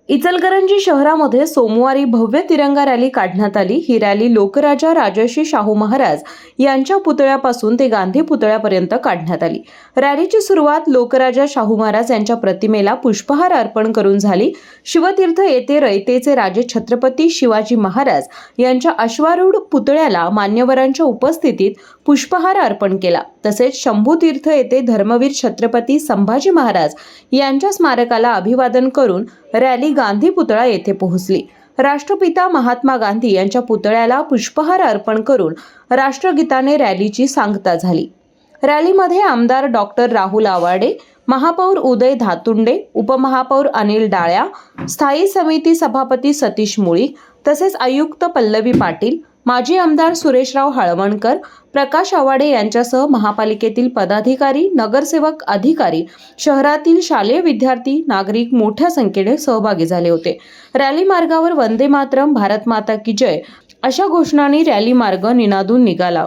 इचलकरंजी शहरामध्ये सोमवारी भव्य तिरंगा रॅली काढण्यात आली। ही रॅली लोकराजा राजर्षी शाहू महाराज यांच्या पुतळ्यापासून ते गांधी पुतळ्यापर्यंत काढण्यात आली। रॅलीची सुरुवात लोकराजा शाहू महाराज यांच्या प्रतिमेला पुष्पहार अर्पण करून झाली। शिवतीर्थ येथे रयतेचे राजे छत्रपती शिवाजी महाराज यांच्या अश्वारूढ पुतळ्याला मान्यवरांच्या उपस्थितीत पुष्पहार अर्पण केला। तसेच शंभूतीर्थ येथे धर्मवीर छत्रपती संभाजी महाराज यांच्या स्मारकाला अभिवादन करून रॅली गांधी पुतळा येथे पोहोचली। राष्ट्रपिता महात्मा गांधी यांच्या पुतळ्याला पुष्पहार अर्पण करून राष्ट्रगीताने रॅलीची सांगता झाली। रॅलीमध्ये आमदार डॉक्टर राहुल आवाडे, महापौर उदय धातुंडे, उपमहापौर अनिल डाळ्या, स्थायी समिती सभापती सतीश मुळीक, तसेच आयुक्त पल्लवी पाटील, माजी आमदार सुरेशराव हळवणकर, प्रकाश आवाडे यांच्यासह महापालिकेतील पदाधिकारी, नगरसेवक, अधिकारी, शहरातील शालेय विद्यार्थी, नागरिक मोठ्या संख्येने सहभागी झाले होते। रॅली मार्गावर वंदे मातरम, भारत माता की जय अशा घोषणांनी रॅली मार्ग निनादून निघाला।